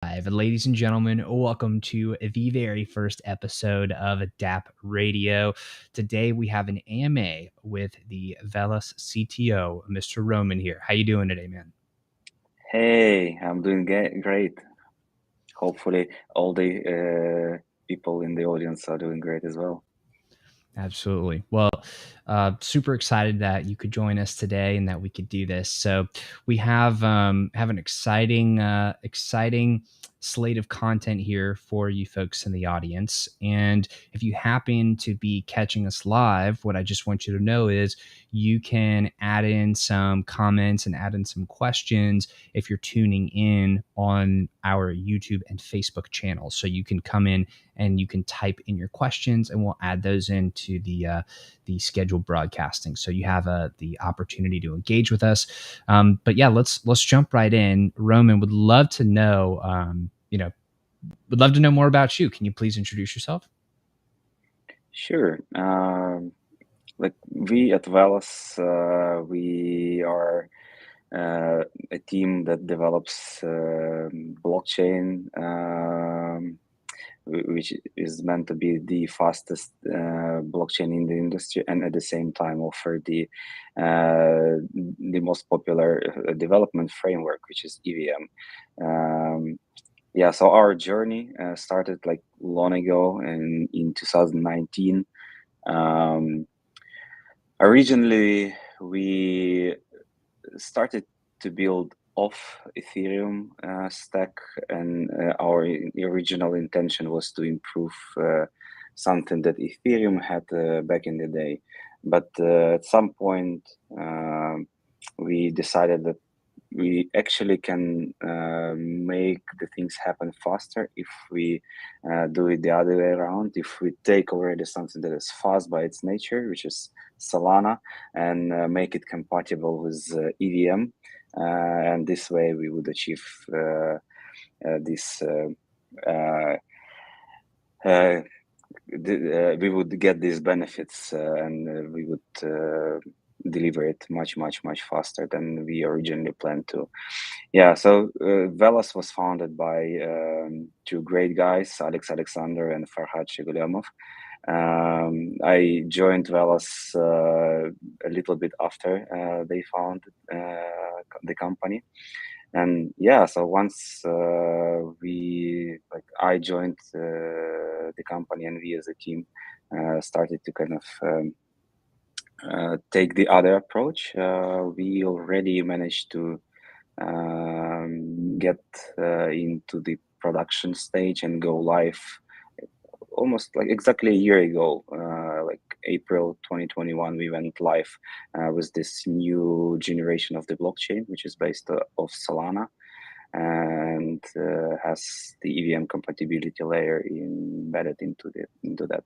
Ladies and gentlemen, welcome to the very first episode of DappRadio. Today we have an AMA with the Velas CTO, Mr. Roman here. How you doing today, man? Hey, I'm doing great. Hopefully, all the people in the audience are doing great as well. Absolutely. Well, super excited that you could join us today and that we could do this. So we have an exciting slate of content here for you folks in the audience. And if you happen to be catching us live, what I just want you to know is you can add in some comments and add in some questions if you're tuning in on our YouTube and Facebook channels. So you can come in and you can type in your questions, and we'll add those into the scheduled broadcasting. So you have the opportunity to engage with us. But yeah, let's jump right in. Roman, would love to know, would love to know more about you. Can you please introduce yourself? Sure. Like we at Velas, we are a team that develops blockchain, which is meant to be the fastest blockchain in the industry, and at the same time offer the most popular development framework, which is EVM. Yeah, so our journey started like long ago in 2019. Um, Originally, we started to build off Ethereum stack, and our original intention was to improve something that Ethereum had back in the day. But at some point, we decided that we actually can make the things happen faster if we do it the other way around. If we take already something that is fast by its nature, which is Solana, and make it compatible with EVM, and this way we would achieve this. We would get these benefits, and we would deliver it much faster than we originally planned to. Yeah, so Velas was founded by two great guys, Alex Alexander and Farhad Shigulyamov. I joined Velas a little bit after they founded the company. And yeah, so once I joined the company, and we as a team started to kind of take the other approach, we already managed to get into the production stage and go live almost like exactly a year ago, like April 2021, we went live with this new generation of the blockchain, which is based off Solana and has the EVM compatibility layer embedded into that.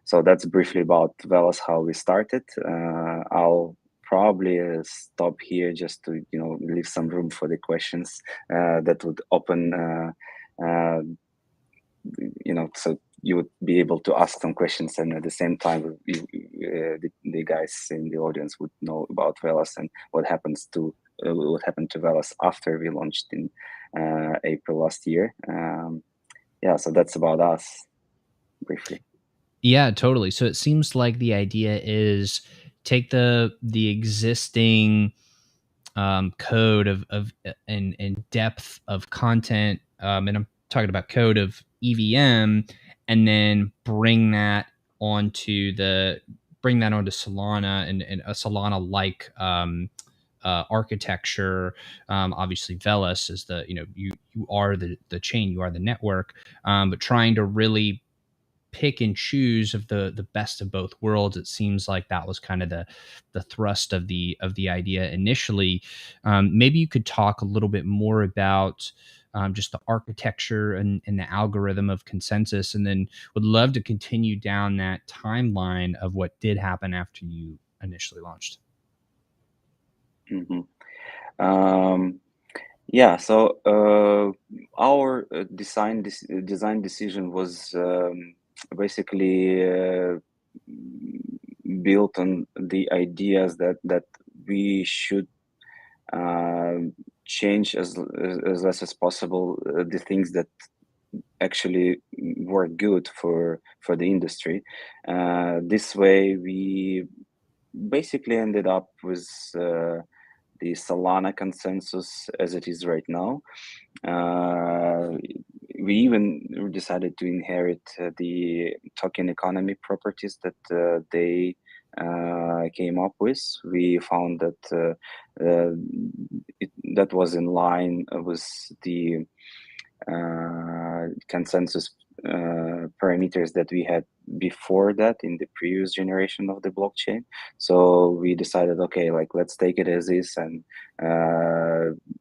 So that's briefly about Velas, how we started. I'll probably stop here just to leave some room for the questions that would open so you would be able to ask some questions, and at the same time the guys in the audience would know about Velas and what happened to Velas after we launched in April last year. Yeah, so that's about us briefly. Yeah, totally. So it seems like the idea is take the existing code of and depth of content, and I'm talking about code of EVM, and then bring that onto Solana and a Solana like architecture. Obviously, Velas is you are the chain, you are the network, but trying to really pick and choose of the best of both worlds. It seems like that was kind of the thrust of the idea initially. Maybe you could talk a little bit more about just the architecture and the algorithm of consensus, and then would love to continue down that timeline of what did happen after you initially launched. Mm-hmm. Yeah, so our design decision was basically built on the ideas that we should change as less as possible the things that actually work good for the industry. This way, we basically ended up with the Solana consensus as it is right now. We even decided to inherit the token economy properties that they came up with. We found that that was in line with the consensus parameters that we had before that in the previous generation of the blockchain. So we decided, okay, like let's take it as is and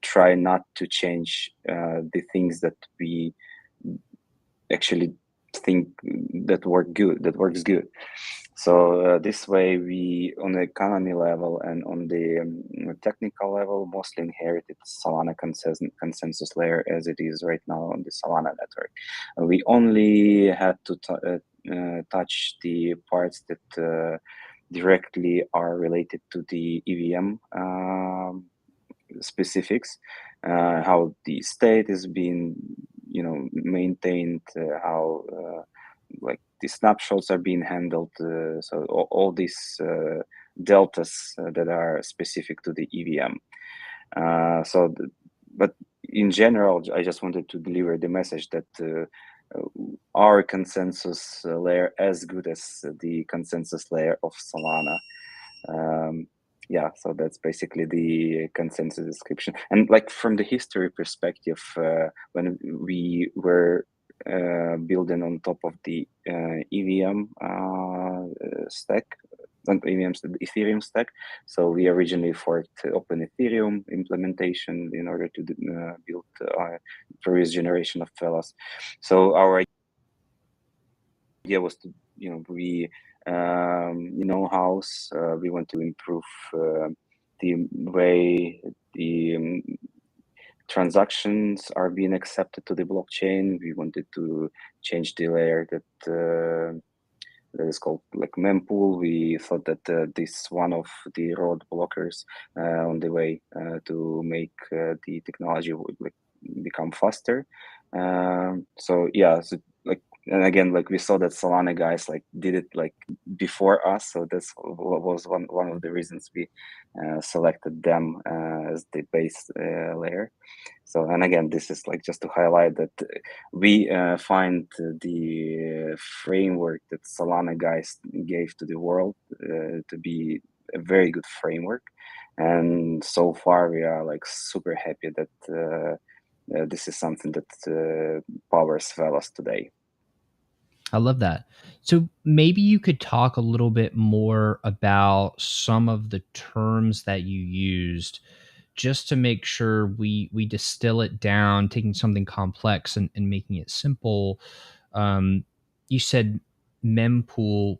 try not to change the things that we actually think that works good. So this way, we on the economy level and on the technical level mostly inherited Solana consensus layer as it is right now on the Solana network. We only had to touch the parts that directly are related to the EVM specifics, how the state is being maintained, how like the snapshots are being handled, so all these deltas that are specific to the EVM. But in general, I just wanted to deliver the message that our consensus layer as good as the consensus layer of Solana. Yeah, so that's basically the consensus description. And like from the history perspective, when we were building on top of the EVM stack, not EVM, the Ethereum stack. So we originally forked Open Ethereum implementation in order to build previous generation of Velas. So our idea was to, we house, we want to improve the way the transactions are being accepted to the blockchain. We wanted to change the layer that is called like mempool. We thought that this one of the road blockers on the way to make the technology would like become faster. So yeah, so like, and again, like we saw that Solana guys like did it like before us, so that's was one of the reasons we selected them as the base layer. So, and again, this is like just to highlight that we find the framework that Solana guys gave to the world to be a very good framework. And so far, we are like super happy that this is something that powers Velas today. I love that. So maybe you could talk a little bit more about some of the terms that you used just to make sure we distill it down, taking something complex and making it simple. You said mempool,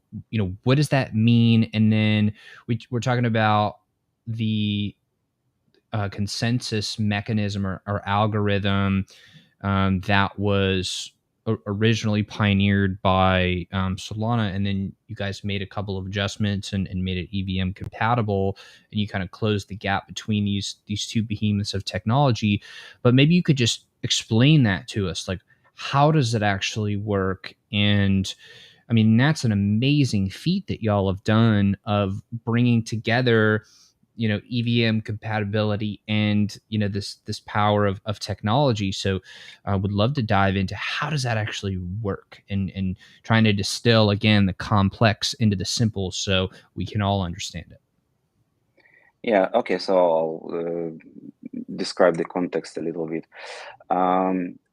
what does that mean? And then we're talking about the consensus mechanism or algorithm that was originally pioneered by Solana, and then you guys made a couple of adjustments and made it EVM compatible, and you kind of closed the gap between these two behemoths of technology. But maybe you could just explain that to us, like how does it actually work? And I mean, that's an amazing feat that y'all have done of bringing together EVM compatibility and this power of technology. So I would love to dive into how does that actually work, and trying to distill again the complex into the simple so we can all understand it. Yeah, okay, so I'll describe the context a little bit.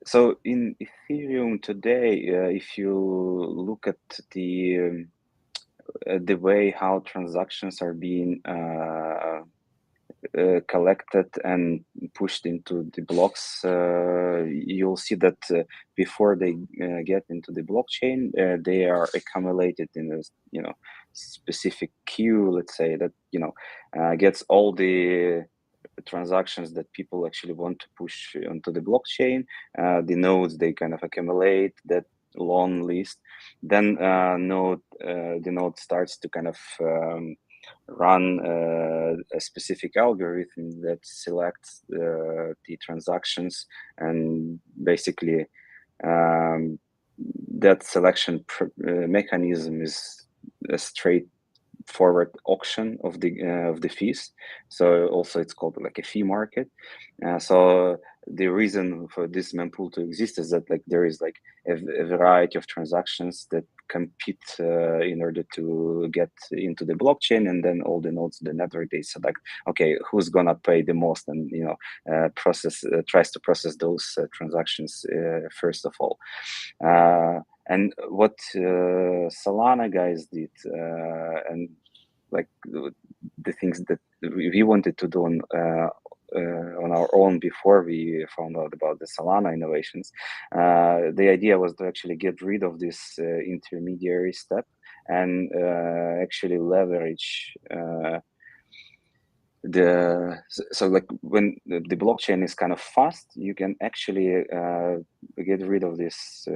So in Ethereum today, if you look at the way how transactions are being collected and pushed into the blocks, you'll see that before they get into the blockchain, they are accumulated in a specific queue. Let's say that gets all the transactions that people actually want to push onto the blockchain. The nodes they kind of accumulate that long list. Then the node starts to kind of run a specific algorithm that selects the transactions, and basically that selection mechanism is a straightforward auction of the fees. So also it's called like a fee market. So the reason for this mempool to exist is that like there is like a variety of transactions that compete in order to get into the blockchain, and then all the nodes in the network, they select, okay, who's gonna pay the most, and tries to process those transactions first of all. And what Solana guys did, and like the things that we wanted to do on our own before we found out about the Solana innovations, the idea was to actually get rid of this intermediary step and actually leverage so like when the blockchain is kind of fast, you can actually get rid of this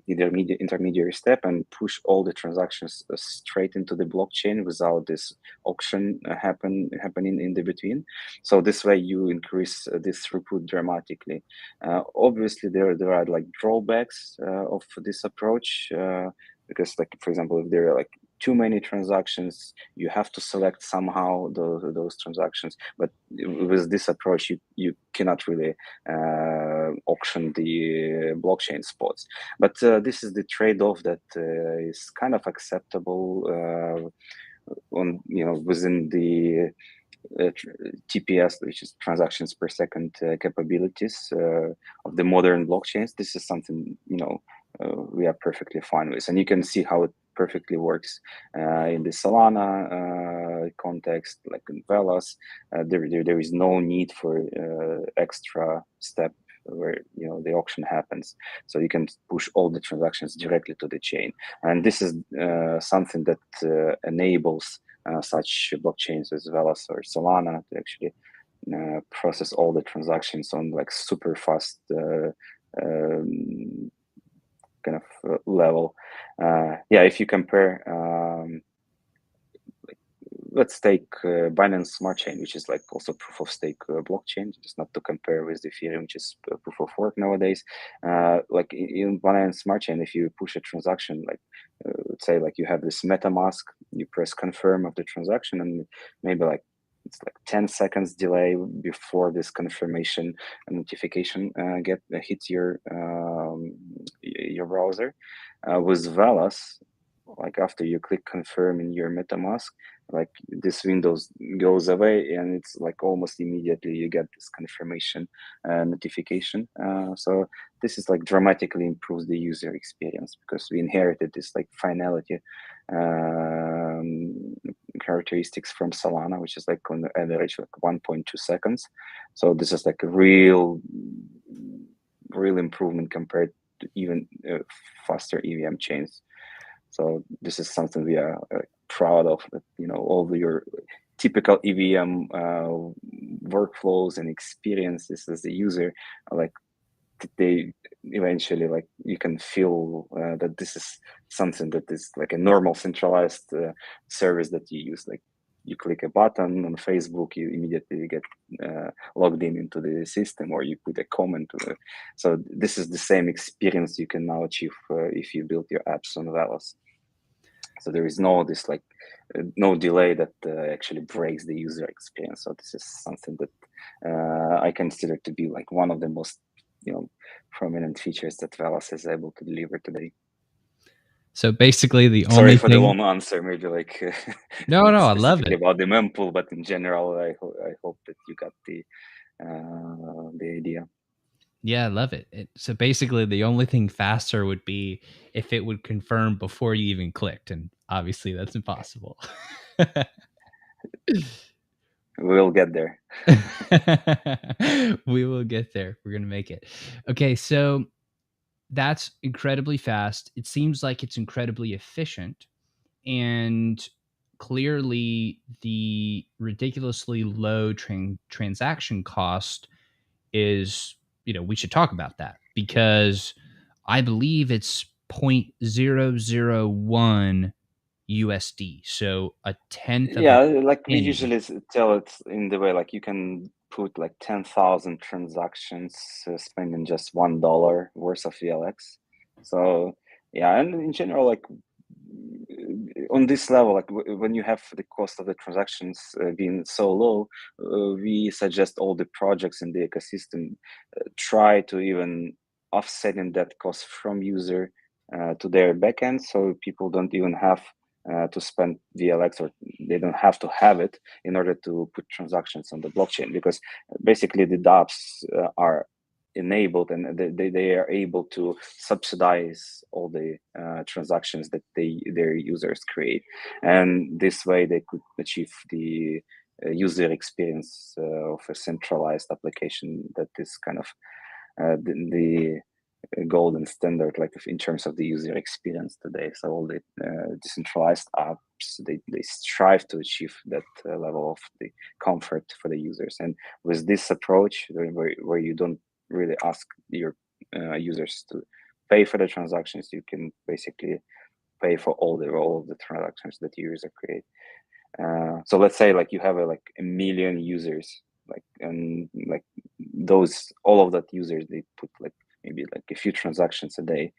intermediary step and push all the transactions straight into the blockchain without this auction happening in the between. So this way you increase this throughput dramatically. Obviously there are like drawbacks of this approach, because like for example, if there are like too many transactions, you have to select somehow those transactions. But with this approach, you cannot really auction the blockchain spots. But this is the trade-off that is kind of acceptable within the TPS, which is transactions per second capabilities of the modern blockchains. This is something we are perfectly fine with, and you can see how it perfectly works in the Solana context, like in Velas. There is no need for extra step where the auction happens, so you can push all the transactions directly to the chain, and this is something that enables such blockchains as Velas or Solana to actually process all the transactions on like super fast kind of level. If you compare, let's take Binance Smart Chain, which is like also proof of stake blockchain, just not to compare with Ethereum, which is proof of work nowadays. Like in Binance Smart Chain, if you push a transaction, like let's say like you have this MetaMask, you press confirm of the transaction, and maybe like it's like 10 seconds delay before this confirmation notification hits your browser. With Velas, like after you click confirm in your MetaMask, like this window goes away, and it's like almost immediately you get this confirmation notification. So this is like dramatically improves the user experience, because we inherited this like finality characteristics from Solana, which is like on the average like 1.2 seconds. So this is like a real improvement compared to even faster EVM chains. So this is something we are proud of, that all your typical EVM workflows and experiences as a user, like they eventually, like you can feel that this is something that is like a normal centralized service that you use. Like you click a button on Facebook, you immediately get logged into the system, or you put a comment. So this is the same experience you can now achieve if you build your apps on Velas. So there is no delay that actually breaks the user experience. So this is something that I consider to be like one of the most prominent features that Velas is able to deliver today. So basically, the Sorry only for the long answer. Maybe like no, I love it about the mempool, but in general, I hope that you got the idea. Yeah, I love it. So basically, the only thing faster would be if it would confirm before you even clicked, and obviously that's impossible. We'll get there. We will get there. We're gonna make it. Okay, so that's incredibly fast. It seems like it's incredibly efficient, and clearly the ridiculously low transaction cost is, we should talk about that, because I believe it's 0.001 USD. So a tenth of a Yeah, like we penny. usually tell it in the way like you can put like 10,000 transactions spending just $1 worth of VLX. So yeah, and in general, like on this level, like when you have the cost of the transactions being so low, we suggest all the projects in the ecosystem try to even offsetting that cost from user to their backend, so people don't even have to spend VLX, or they don't have to have it in order to put transactions on the blockchain, because basically the dApps are enabled and they are able to subsidize all the transactions that their users create, and this way they could achieve the user experience of a centralized application that is kind of the golden standard, like in terms of the user experience today. So all the decentralized apps, they strive to achieve that level of the comfort for the users. And with this approach, where you don't really ask your users to pay for the transactions, you can basically pay for all of the transactions that your user create. So let's say like you have like a million users, like, and like those all of that users, they put like maybe like a few transactions a day.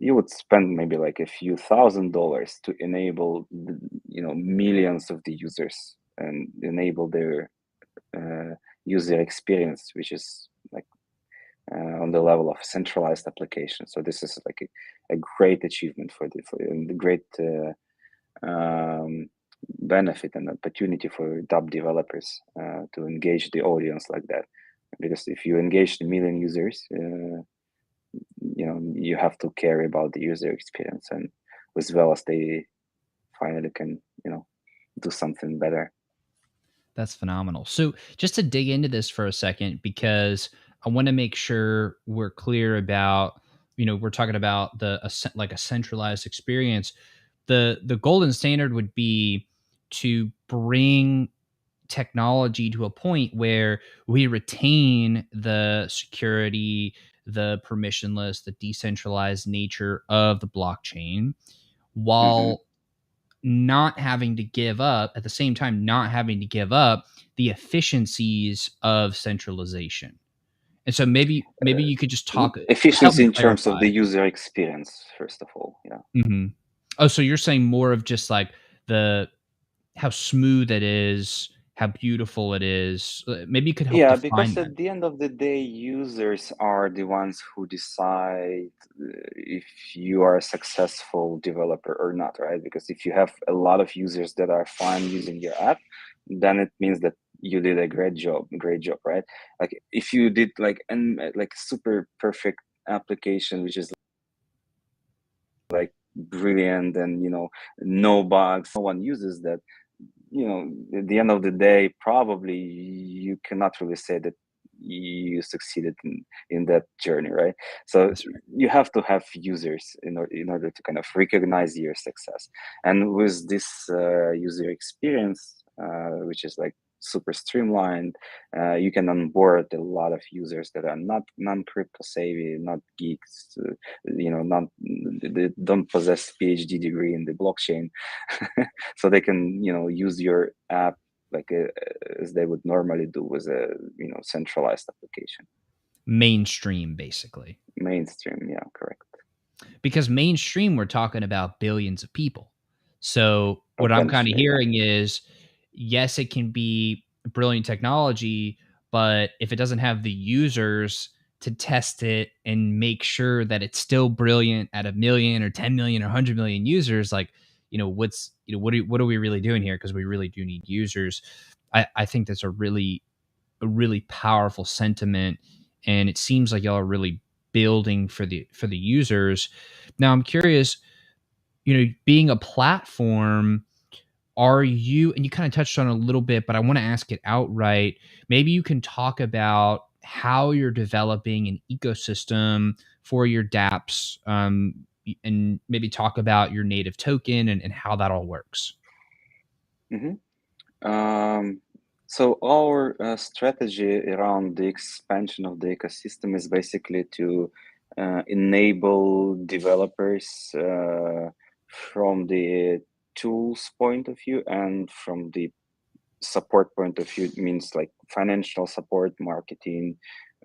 You would spend maybe like a few $1,000s to enable millions of the users and enable their user experience, which is like on the level of centralized application. So this is like a great achievement for the great benefit and opportunity for DApp developers to engage the audience like that. Because if you engage the million users, you have to care about the user experience, and as well as they finally can do something better. That's phenomenal. So just to dig into this for a second, because I want to make sure we're clear about, we're talking about like a centralized experience. The golden standard would be to bring technology to a point where we retain the security, the permissionless, the decentralized nature of the blockchain, Mm-hmm. while not having to give up at the same time, not having to give up the efficiencies of centralization. And so maybe you could just help Efficiency me in terms of clarify. the user experience, first of all. Yeah. Mm-hmm. Oh, so you're saying more of just like the how smooth it is, how beautiful it is. Maybe you could help Yeah, define because that. at the end of the day, users are the ones who decide if you are a successful developer or not, right? Because if you have a lot of users that are fine using your app, then it means that you did a great job, right? Like if you did like super perfect application, which is like brilliant and no bugs, no one uses that, at the end of the day, probably you cannot really say that you succeeded in that journey, right? So That's right. you have to have users in order to kind of recognize your success. And with this user experience, which is like super streamlined, you can onboard a lot of users that are not non-crypto savvy, not geeks, not they don't possess PhD degree in the blockchain, so they can use your app like as they would normally do with a centralized application. Mainstream, basically. Mainstream, yeah, correct. Because mainstream, we're talking about billions of people. So what I'm kind of Potentially, yeah. hearing is, yes, it can be brilliant technology, but if it doesn't have the users to test it and make sure that it's still brilliant at 1 million or 10 million or 100 million users, like, what are we really doing here? Because we really do need users. I think that's a really powerful sentiment, and it seems like y'all are really building for the users. Now I'm curious, being a platform, are you, and you kind of touched on it a little bit, but I want to ask it outright. Maybe you can talk about how you're developing an ecosystem for your dApps, and maybe talk about your native token and how that all works. Mm-hmm. So our strategy around the expansion of the ecosystem is basically to enable developers from the tools point of view and from the support point of view. It means like financial support, marketing,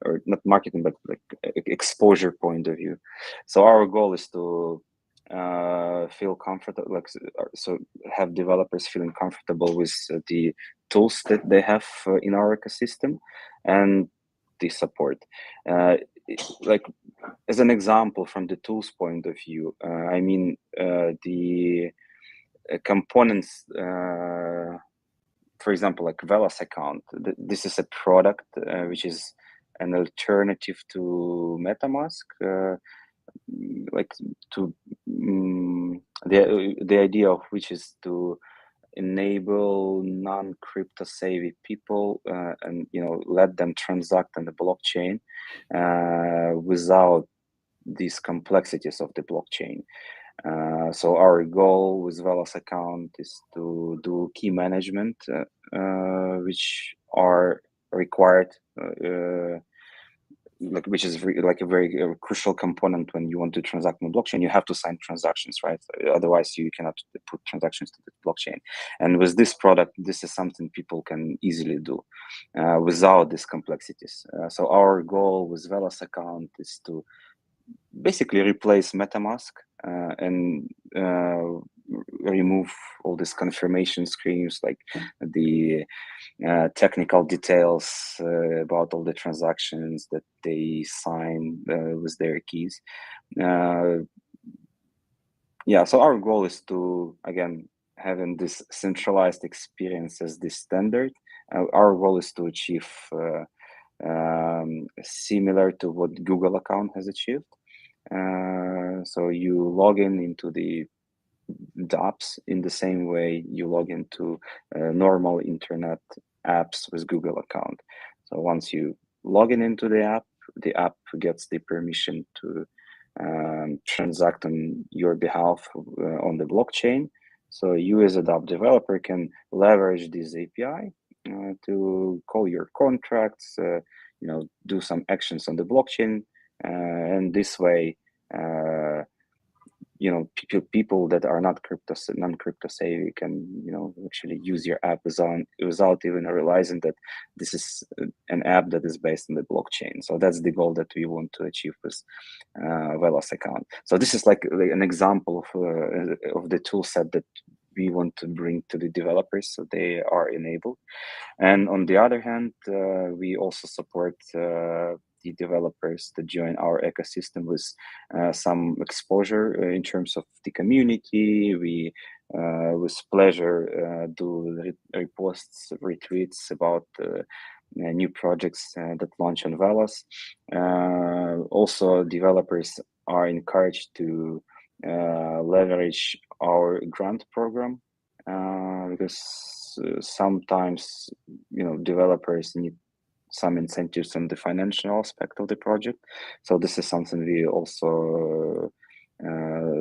or not marketing, but like exposure point of view. So our goal is to feel comfortable, like so have developers feeling comfortable with the tools that they have in our ecosystem and the support. Like as an example from the tools point of view, I mean the components, for example, like Velas account. This is a product which is an alternative to MetaMask. Like to the idea of which is to enable non-crypto savvy people and let them transact on the blockchain without these complexities of the blockchain. So our goal with Velas account is to do key management, which are required, which is like a very crucial component when you want to transact on the blockchain. You have to sign transactions, right? Otherwise, you cannot put transactions to the blockchain. And with this product, this is something people can easily do without these complexities. So our goal with Velas account is to basically replace MetaMask and remove all these confirmation screens, like the technical details about all the transactions that they sign with their keys. Yeah, so our goal is to, again, having this centralized experience as the standard. Our goal is to achieve similar to what Google account has achieved. So you log into the dApps in the same way you log into normal internet apps with Google account. So once you log into the app gets the permission to transact on your behalf on the blockchain. So you as a Dapp developer can leverage this API to call your contracts, do some actions on the blockchain, and this way, people that are not non-crypto savvy can, actually use your app without even realizing that this is an app that is based on the blockchain. So that's the goal that we want to achieve with Velas account. So this is like an example of the tool set that we want to bring to the developers so they are enabled. And on the other hand, we also support the developers to join our ecosystem with some exposure in terms of the community. We, with pleasure, do reposts, retweets about new projects that launch on Velas. Also, developers are encouraged to leverage our grant program because sometimes developers need some incentives on the financial aspect of the project. So this is something we also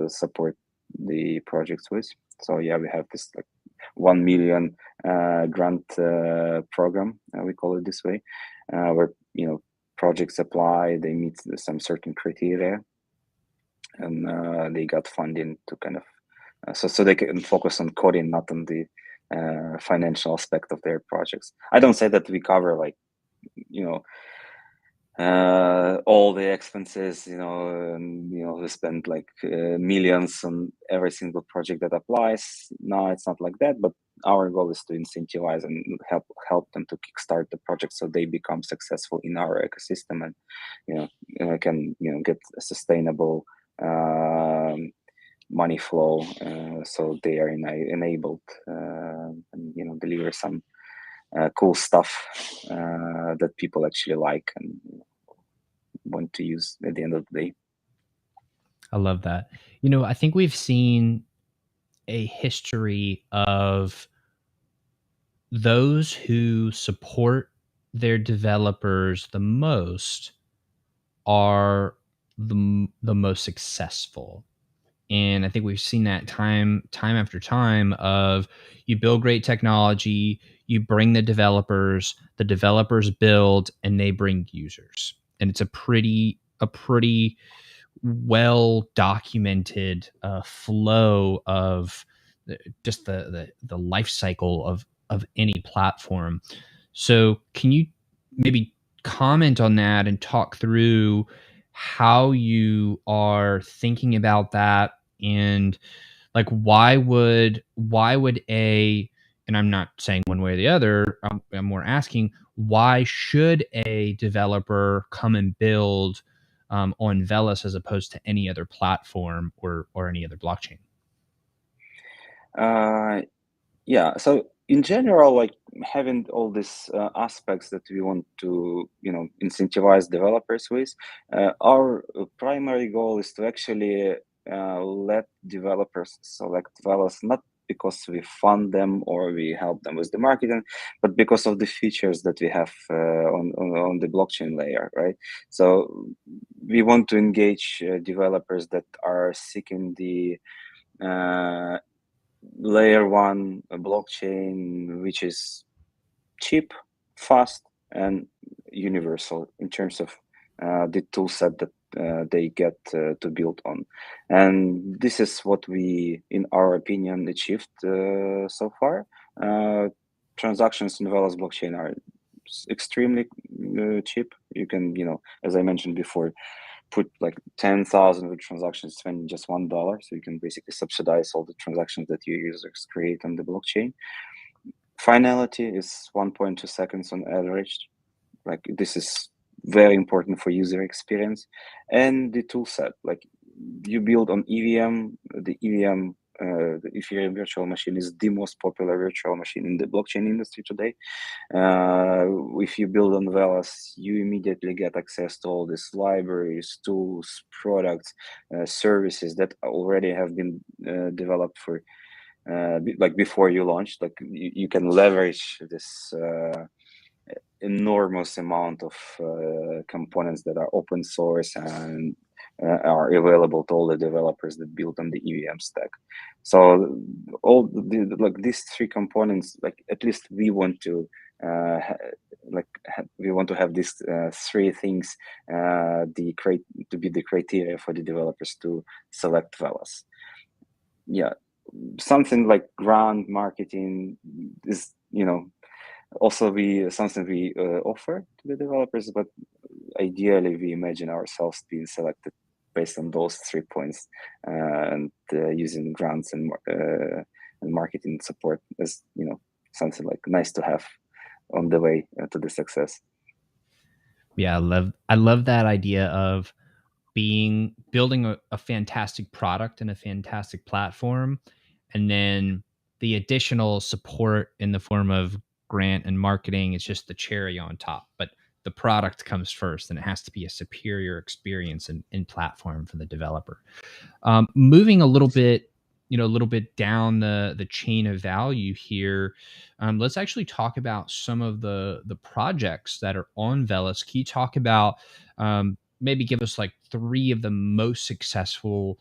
support the projects with. So yeah, we have this like 1 million grant program, we call it this way, where projects apply, they meet some certain criteria, and they got funding to kind of so they can focus on coding, not on the financial aspect of their projects. I don't say that we cover like all the expenses, we spend like millions on every single project that applies. No, it's not like that, but our goal is to incentivize and help them to kickstart the project so they become successful in our ecosystem and can get a sustainable money flow, so they are enabled and deliver some cool stuff that people actually like and want to use at the end of the day. I love that. I think we've seen a history of those who support their developers the most are the most successful. And I think we've seen that time after time of you build great technology, you bring the developers build, and they bring users. And it's a pretty well documented flow of just the life cycle of any platform. So can you maybe comment on that and talk through how you are thinking about that, and like why would a, and I'm not saying one way or the other, I'm more asking, why should a developer come and build on Velas as opposed to any other platform or any other blockchain? Yeah, so in general, like having all these aspects that we want to, incentivize developers with, our primary goal is to actually let developers select Velas, not because we fund them or we help them with the marketing, but because of the features that we have on the blockchain layer, right? So we want to engage developers that are seeking the layer one blockchain, which is cheap, fast, and universal in terms of the tool set that they get to build on. And this is what we, in our opinion, achieved so far. Transactions in Velas blockchain are extremely cheap. You can, as I mentioned before, put like 10,000 of transactions spending just $1. So you can basically subsidize all the transactions that your users create on the blockchain. Finality is 1.2 seconds on average. Like this is very important for user experience. And the tool set, like you build on EVM, the Ethereum virtual machine is the most popular virtual machine in the blockchain industry today. If you build on Velas, you immediately get access to all these libraries, tools, products, services that already have been developed for like before you launch. Like you can leverage this enormous amount of components that are open source and are available to all the developers that build on the EVM stack. So all like these three components, like at least we want to we want to have these three things to be the criteria for the developers to select Velas. Yeah, something like grant marketing is also something we offer to the developers, but ideally we imagine ourselves being selected based on those 3 points and using grants and marketing support as something like nice to have on the way to the success. Yeah, I love that idea of building a fantastic product and a fantastic platform, and then the additional support in the form of grant and marketing is just the cherry on top. But the product comes first, and it has to be a superior experience in platform for the developer. Moving a little bit down the chain of value here, let's actually talk about some of the projects that are on Velas. Can you talk about, maybe give us like three of the most successful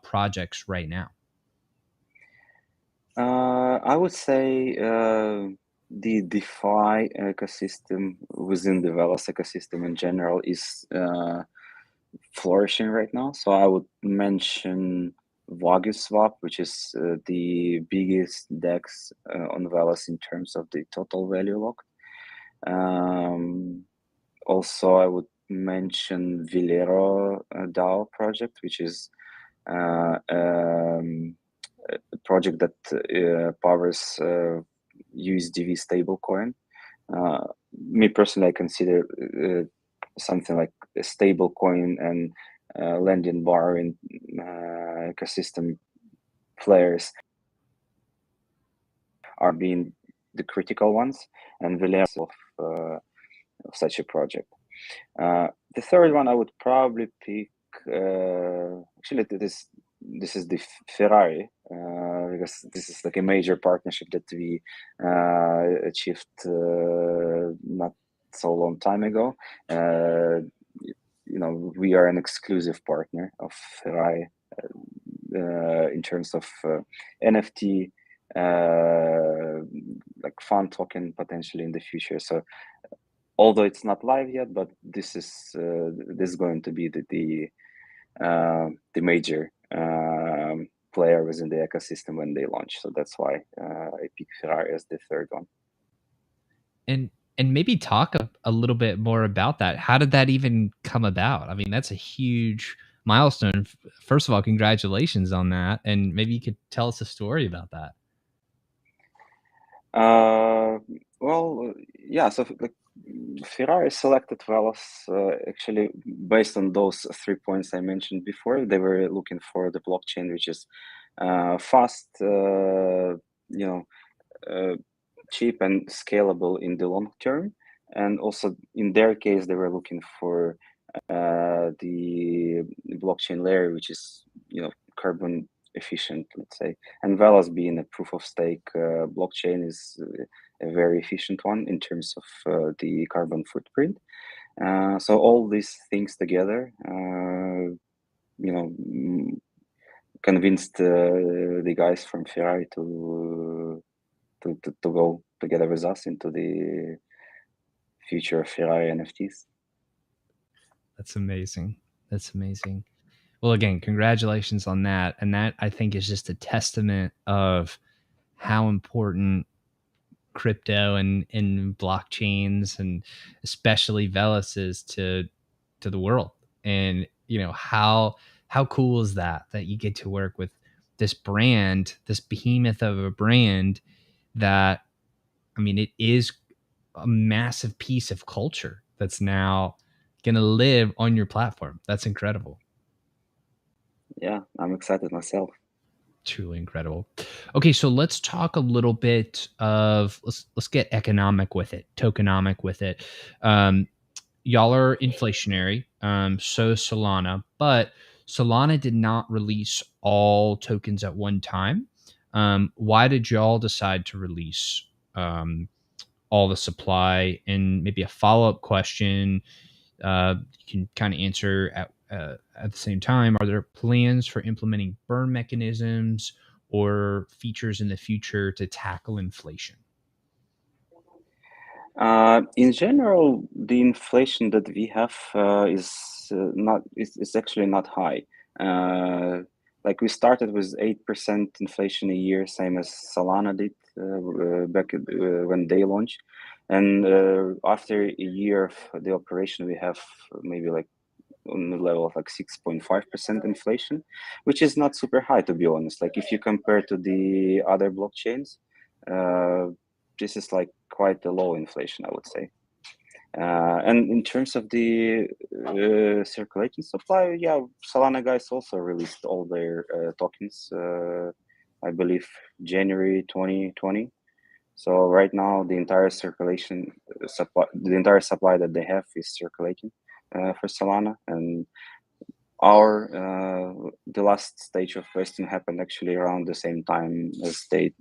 projects right now? I would say the DeFi ecosystem within the Velas ecosystem in general is flourishing right now. So I would mention Swap, which is the biggest DEX on Velas in terms of the total value locked. Also, I would mention Velero DAO project, which is a project that powers USDV stablecoin. Me personally, I consider something like a stablecoin and lending borrowing ecosystem players are being the critical ones, and the layers of such a project. The third one I would probably pick. Actually, this is the Ferrari because this is like a major partnership that we achieved not so long time ago. We are an exclusive partner of Ferrari in terms of NFT, like fund token potentially in the future. So although it's not live yet, but this is going to be the major player within the ecosystem when they launch. So that's why I picked Ferrari as the third one. And maybe talk a little bit more about that. How did that even come about? I mean, that's a huge milestone. First of all, congratulations on that. And maybe you could tell us a story about that. Well, yeah. So like Ferrari selected Velas actually based on those 3 points I mentioned before. They were looking for the blockchain which is fast, cheap and scalable in the long term. And also in their case, they were looking for the blockchain layer, which is carbon efficient, let's say. And Velas being a proof of stake blockchain is a very efficient one in terms of the carbon footprint. So all these things together, convinced the guys from Ferrari to go together with us into the future of Ferrari NFTs. That's amazing. That's amazing. Well, again, congratulations on that. And that, I think, is just a testament of how important crypto and blockchains, and especially Velas, is to the world. And how cool is that you get to work with this brand, this behemoth of a brand that, I mean, it is a massive piece of culture that's now going to live on your platform. That's incredible. Yeah, I'm excited myself. Truly incredible. Okay, so let's talk a little bit of, let's get economic with it, tokenomic with it. Y'all are inflationary, so Solana, but Solana did not release all tokens at one time. Why did y'all decide to release all the supply? And maybe a follow-up question you can kind of answer at the same time. Are there plans for implementing burn mechanisms or features in the future to tackle inflation? In general, the inflation that we have is actually not high. Like we started with 8% inflation a year, same as Solana did back when they launched. And after a year of the operation, we have maybe like on the level of like 6.5% inflation, which is not super high, to be honest. Like if you compare to the other blockchains, this is like quite a low inflation, I would say. And in terms of the circulating supply, yeah, Solana guys also released all their tokens, I believe January 2020. So right now, the entire supply that they have is circulating for Solana, and the last stage of vesting happened actually around the same time as they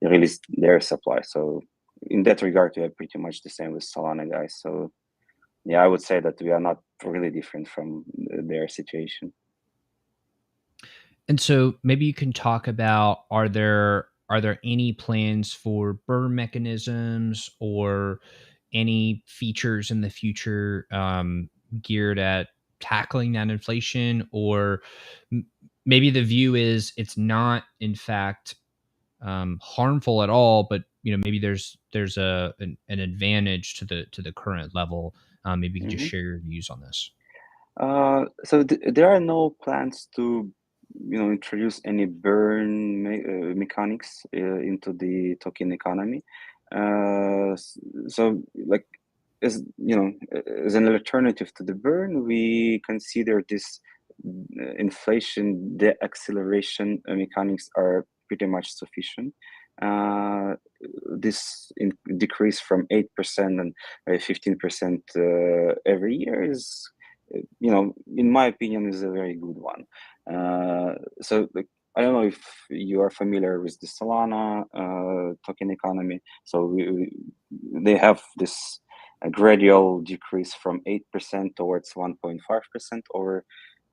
released their supply. So in that regard, we are pretty much the same with Solana guys. So yeah, I would say that we are not really different from their situation. And so maybe you can talk about, are there any plans for burn mechanisms or any features in the future geared at tackling that inflation? Or maybe the view is it's not in fact harmful at all, but maybe there's an advantage to the current level. Maybe you could just share your views on this. So there are no plans to introduce any burn mechanics into the token economy. So like as as an alternative to the burn, we consider this inflation deceleration mechanics are pretty much sufficient. This decrease from 8% and 15% every year is, in my opinion, is a very good one. So like, I don't know if you are familiar with the Solana token economy. So they have this gradual decrease from 8% towards 1.5% over,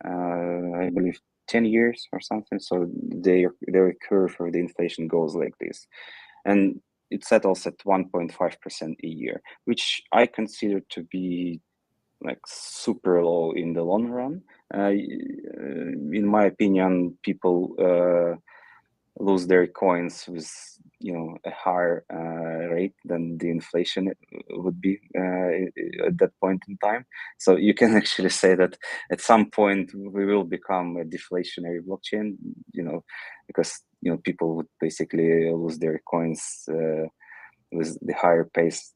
I believe, 10 years or something. So their curve for the inflation goes like this. And it settles at 1.5% a year, which I consider to be like super low in the long run. In my opinion, people lose their coins with a higher rate than the inflation would be at that point in time. So you can actually say that at some point we will become a deflationary blockchain, because people would basically lose their coins with the higher pace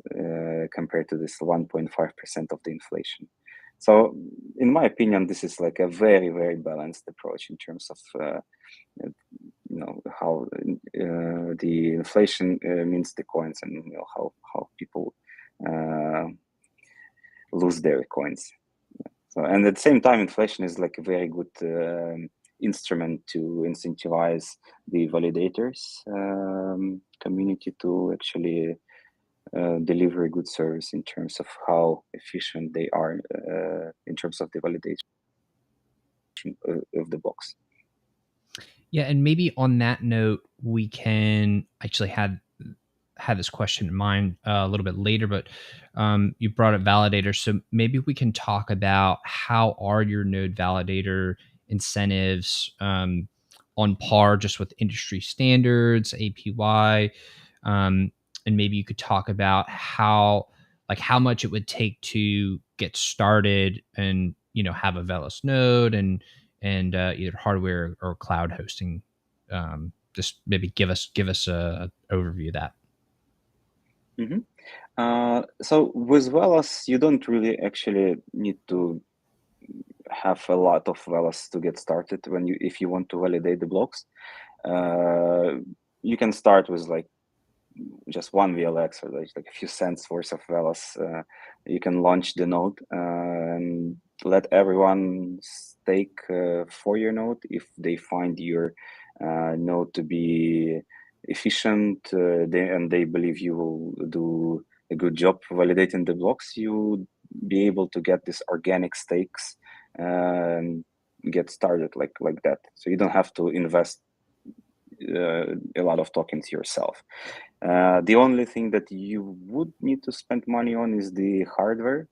compared to this 1.5% of the inflation. So in my opinion, this is like a very, very balanced approach in terms of how the inflation means the coins, and how people lose their coins. So, and at the same time, inflation is like a very good instrument to incentivize the validators community to actually deliver a good service in terms of how efficient they are in terms of the validation of the blocks. Yeah, and maybe on that note, we can actually had this question in mind a little bit later, but you brought up validators, so maybe we can talk about how are your node validator incentives on par just with industry standards, APY, and maybe you could talk about how much it would take to get started and have a Velas node and either hardware or cloud hosting. Just maybe give us a overview of that. Mm-hmm. So with Velas, you don't really actually need to have a lot of Velas to get started if you want to validate the blocks. You can start with like just one VLX or like a few cents worth of Velas. You can launch the node and let everyone stake for your node if they find your node to be efficient and they believe you will do a good job validating the blocks. You be able to get this organic stakes and get started like that. So you don't have to invest a lot of tokens yourself. The only thing that you would need to spend money on is the hardware,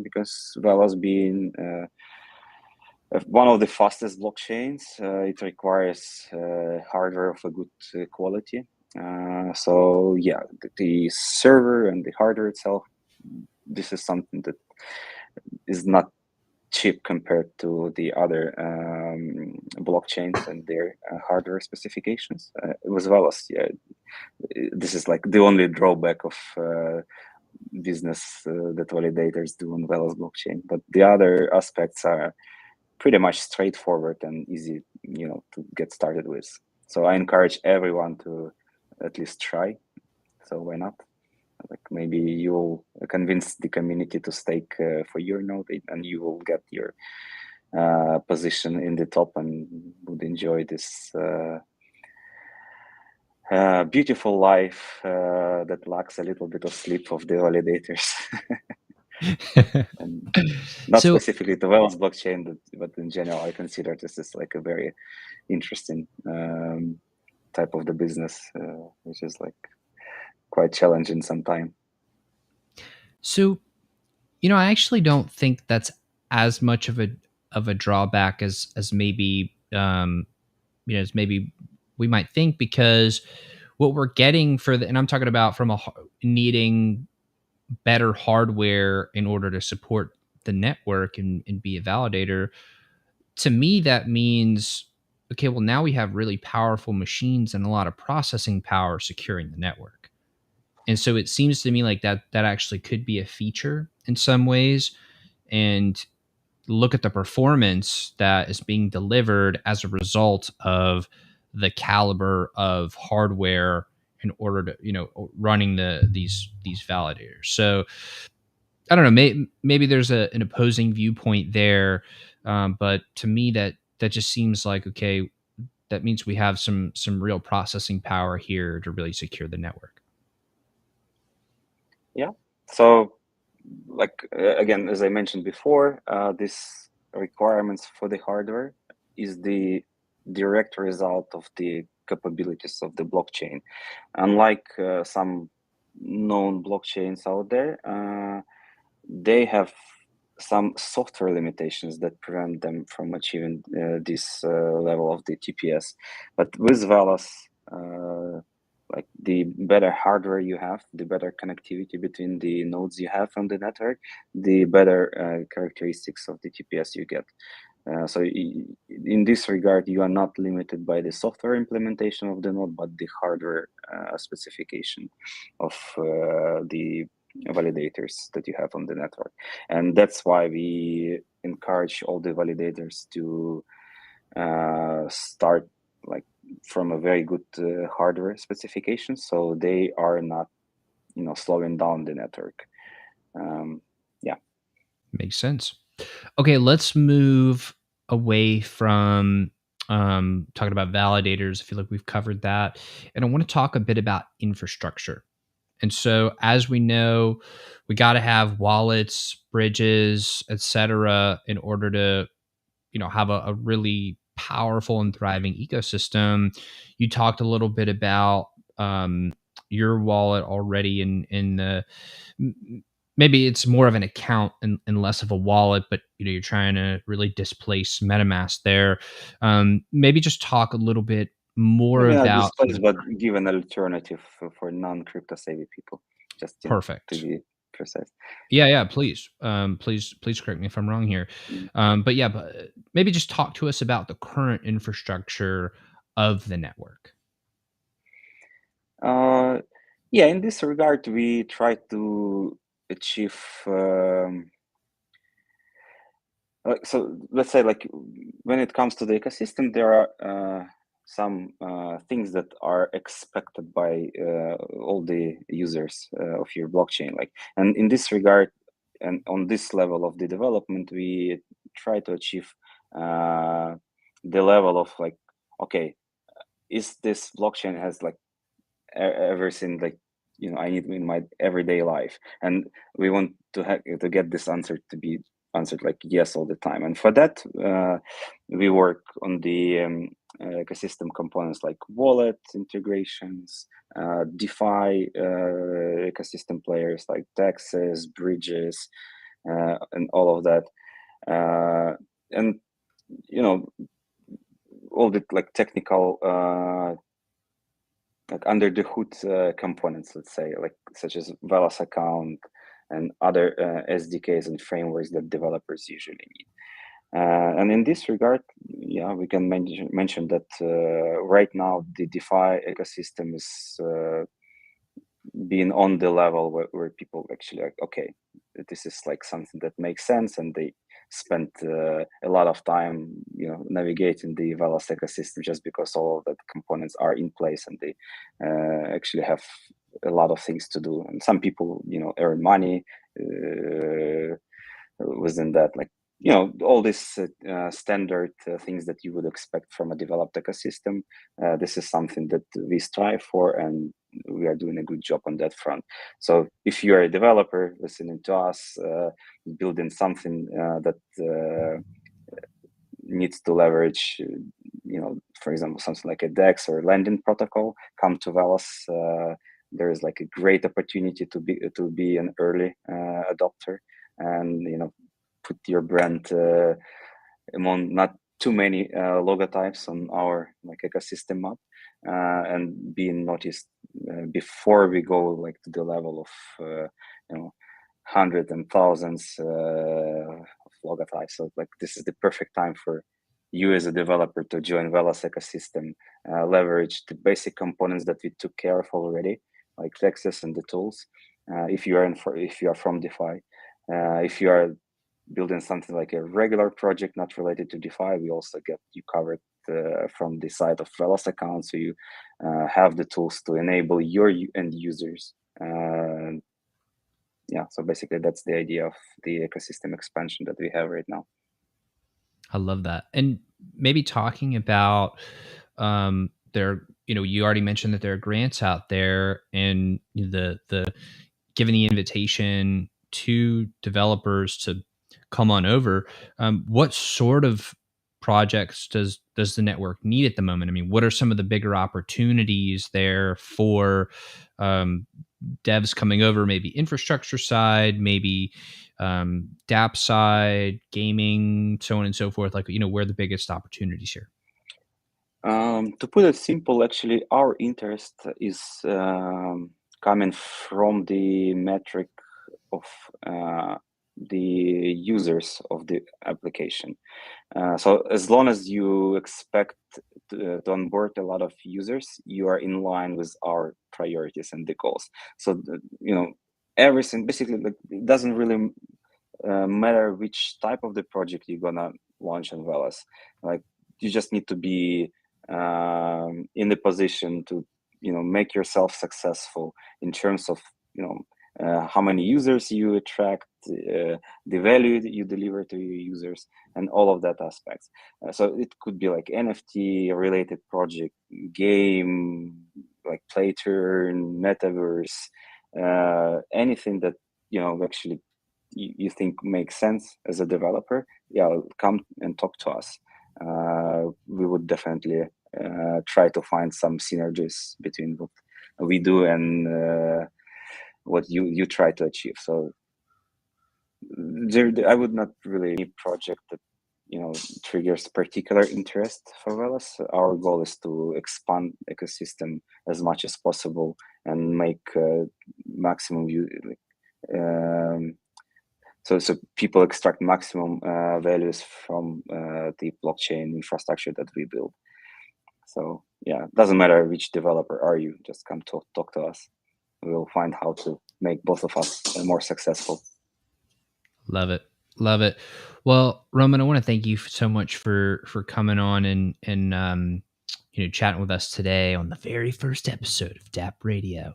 because Velas being one of the fastest blockchains, it requires hardware of a good quality. So yeah, the server and the hardware itself, this is something that is not cheap compared to the other blockchains and their hardware specifications. As well as, yeah, this is like the only drawback of business that validators do on Velas blockchain. But the other aspects are pretty much straightforward and easy, to get started with. So I encourage everyone to at least try. So why not? Like maybe you'll convince the community to stake for your node, and you will get your position in the top and would enjoy this beautiful life that lacks a little bit of sleep of the validators. And not So, specifically to Velas blockchain, but in general, I consider this is like a very interesting type of the business, which is like quite challenging sometimes. So, I actually don't think that's as much of a drawback as maybe as maybe we might think, because what we're getting and I'm talking about from needing better hardware in order to support the network and be a validator. To me, that means, okay, well, now we have really powerful machines and a lot of processing power securing the network. And so it seems to me like that actually could be a feature in some ways. And look at the performance that is being delivered as a result of the caliber of hardware in order to running these validators. So I don't know, maybe there's an opposing viewpoint there, but to me that just seems like, okay, that means we have some real processing power here to really secure the network. Yeah. So, like again, as I mentioned before, this requirements for the hardware is the direct result of the capabilities of the blockchain. Unlike some known blockchains out there, they have some software limitations that prevent them from achieving this level of the TPS. But with Velas, like the better hardware you have, the better connectivity between the nodes you have on the network, the better characteristics of the TPS you get. So in this regard, you are not limited by the software implementation of the node, but the hardware specification of the validators that you have on the network. And that's why we encourage all the validators to start like from a very good hardware specification, so they are not, slowing down the network. Yeah. Makes sense. Okay, let's move away from talking about validators. I feel like we've covered that. And I want to talk a bit about infrastructure. And so, as we know, we got to have wallets, bridges, etc., in order to, have a really powerful and thriving ecosystem. You talked a little bit about your wallet already in the maybe it's more of an account and less of a wallet, but you're trying to really displace MetaMask there. Maybe just talk a little bit more Maybe not about displace, but give an alternative for non-crypto savvy people, just to perfect. be precise. Yeah, please. Please correct me if I'm wrong here. Mm. But maybe just talk to us about the current infrastructure of the network. Yeah, in this regard, we try to achieve. So let's say, like, when it comes to the ecosystem, there are some things that are expected by all the users of your blockchain. Like, and in this regard, and on this level of the development, we try to achieve the level of, like, okay, is this blockchain has like everything, like, I need in my everyday life, and we want to get this answer to be answered like yes all the time. And for that, we work on the ecosystem components like wallet integrations, DeFi ecosystem players like taxes, bridges, and all of that, and all the like technical like under the hood components, let's say, like such as Velas account and other SDKs and frameworks that developers usually need. And in this regard, yeah, we can mention that right now the DeFi ecosystem is being on the level where people actually like, okay, this is like something that makes sense, and they spent a lot of time, navigating the Velas ecosystem just because all of the components are in place, and they actually have a lot of things to do. And some people, earn money within that, like, all these standard things that you would expect from a developed ecosystem. This is something that we strive for, and we are doing a good job on that front. So if you are a developer listening to us, building something that needs to leverage, for example, something like a DEX or lending protocol, come to Velas. There is like a great opportunity to be an early adopter, and put your brand among not too many logotypes on our like ecosystem map, and being noticed before we go like to the level of hundreds and thousands of logotypes. So like this is the perfect time for you as a developer to join Velas ecosystem, leverage the basic components that we took care of already, like Texas and the tools. If you are from DeFi, if you are building something like a regular project not related to DeFi, we also get you covered from the side of Velas account, so you have the tools to enable your end users. Yeah, so basically that's the idea of the ecosystem expansion that we have right now. I love that. And maybe talking about there, you already mentioned that there are grants out there, and the giving the invitation to developers to come on over. What sort of projects does the network need at the moment? I mean, what are some of the bigger opportunities there for devs coming over, maybe infrastructure side, maybe Dapp side, gaming, so on and so forth? Like, where are the biggest opportunities here? To put it simple, actually, our interest is coming from the metric of the users of the application. So as long as you expect to onboard a lot of users, you are in line with our priorities and the goals. So, everything basically, like, it doesn't really matter which type of the project you're gonna launch in Velas. Like, you just need to be in the position to make yourself successful in terms of how many users you attract, the value that you deliver to your users, and all of that aspects. So it could be like NFT related project, game, like play turn, metaverse, anything that actually you think makes sense as a developer. Yeah, come and talk to us. We would definitely try to find some synergies between what we do and what you try to achieve. So I would not really need project that triggers particular interest for Velas. Our goal is to expand ecosystem as much as possible and make maximum so people extract maximum values from the blockchain infrastructure that we build. So yeah, doesn't matter which developer are you, just come talk to us. We'll find how to make both of us more successful. Love it. Love it. Well, Roman, I want to thank you so much for coming on and chatting with us today on the very first episode of DappRadio.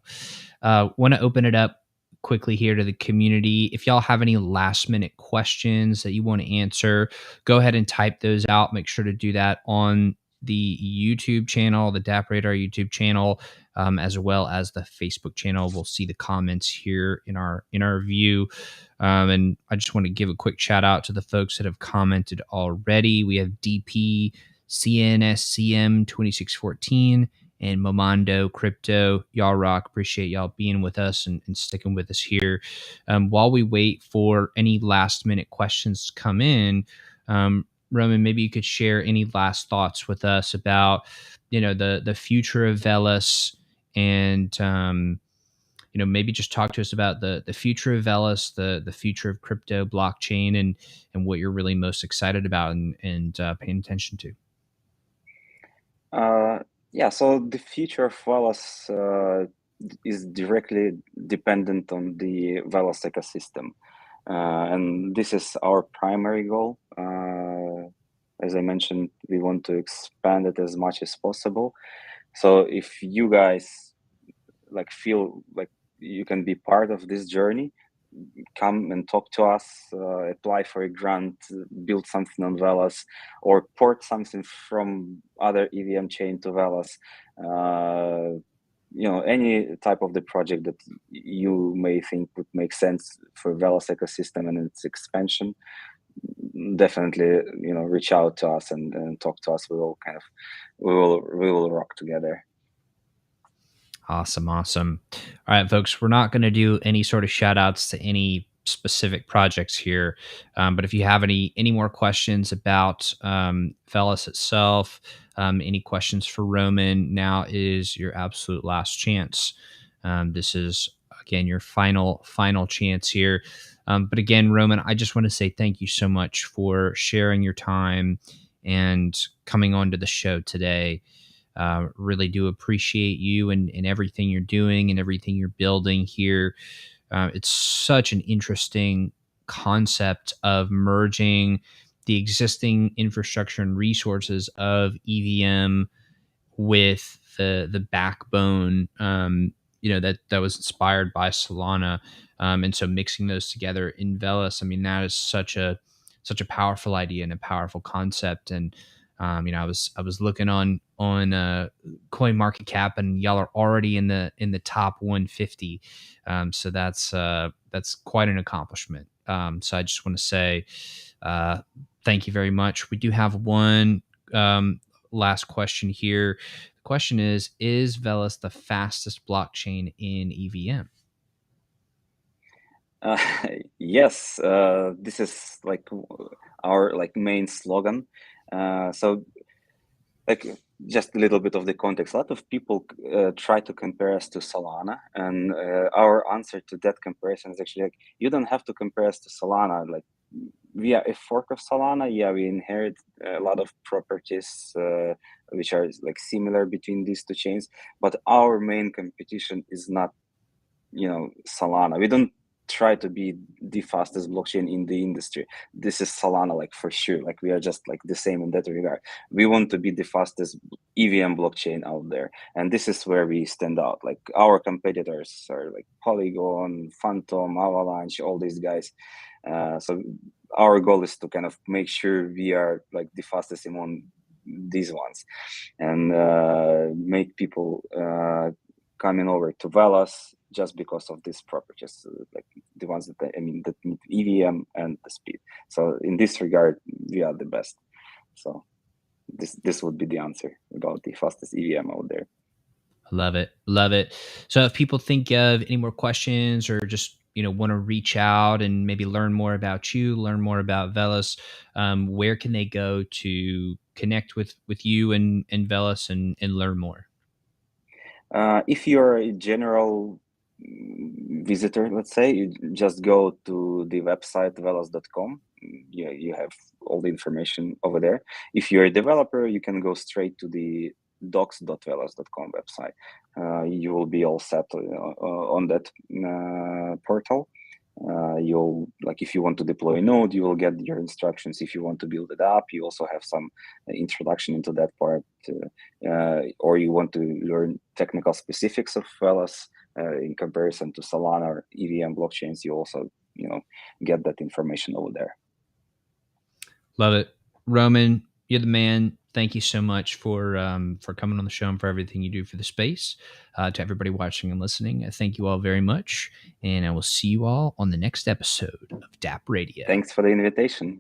Want to open it up quickly here to the community. If y'all have any last minute questions that you want to answer, go ahead and type those out. Make sure to do that on the YouTube channel, the DappRadar YouTube channel, as well as the Facebook channel. We'll see the comments here in our view. And I just want to give a quick shout out to the folks that have commented already. We have DP, CNSCM 2614, and Momando Crypto. Y'all rock. Appreciate y'all being with us and sticking with us here. While we wait for any last minute questions to come in, Roman, maybe you could share any last thoughts with us about, the future of Velas and, maybe just talk to us about the future of Velas, the future of crypto, blockchain, and what you're really most excited about and paying attention to. Yeah, so the future of Velas is directly dependent on the Velas ecosystem. And this is our primary goal. As I mentioned, we want to expand it as much as possible. So if you guys feel like you can be part of this journey, come and talk to us, apply for a grant, build something on Velas, or port something from other EVM chain to Velas. Any type of the project that you may think would make sense for Velas ecosystem and its expansion, definitely reach out to us and talk to us. We will rock together. Awesome. All right, folks, we're not going to do any sort of shout outs to any specific projects here. But if you have any more questions about Velas itself, any questions for Roman, now is your absolute last chance. This is, again, your final chance here. But again, Roman, I just want to say thank you so much for sharing your time and coming onto the show today. Really do appreciate you and everything you're doing and everything you're building here. It's such an interesting concept of merging the existing infrastructure and resources of EVM with the backbone, that was inspired by Solana, and so mixing those together in Velas. I mean, that is such a powerful idea and a powerful concept. And I was looking on Coin Market Cap, and y'all are already in the top 150. So that's quite an accomplishment. So I just want to say thank you very much. We do have one last question here. The question is Velas the fastest blockchain in EVM? Yes, this is like our like main slogan. So like just a little bit of the context. A lot of people try to compare us to Solana, and our answer to that comparison is actually like, you don't have to compare us to Solana. Like, we are a fork of Solana. Yeah, we inherit a lot of properties which are like similar between these two chains, but our main competition is not, Solana. We don't try to be the fastest blockchain in the industry. This is Solana, like, for sure. Like, we are just like the same in that regard. We want to be the fastest EVM blockchain out there, and this is where we stand out. Like, our competitors are like Polygon, Phantom, Avalanche, all these guys. So our goal is to kind of make sure we are like the fastest among these ones, and make people coming over to Velas just because of these properties, like the ones that that meet EVM and the speed. So in this regard, we are the best. So this would be the answer about the fastest EVM out there. Love it. Love it. So if people think of any more questions or just, want to reach out and maybe learn more about you, learn more about Velas, where can they go to connect with you and Velas and learn more? If you're a general visitor, let's say, you just go to the website velas.com. You have all the information over there. If you're a developer, you can go straight to the docs.velas.com website. You will be all set on that portal. You'll, like, if you want to deploy a node, you will get your instructions. If you want to build it up, you also have some introduction into that part, or you want to learn technical specifics of Velas in comparison to Solana or EVM blockchains, you also get that information over there. Love it. Roman, you're the man. Thank you so much for coming on the show and for everything you do for the space. To everybody watching and listening, thank you all very much, and I will see you all on the next episode of DappRadio. Thanks for the invitation.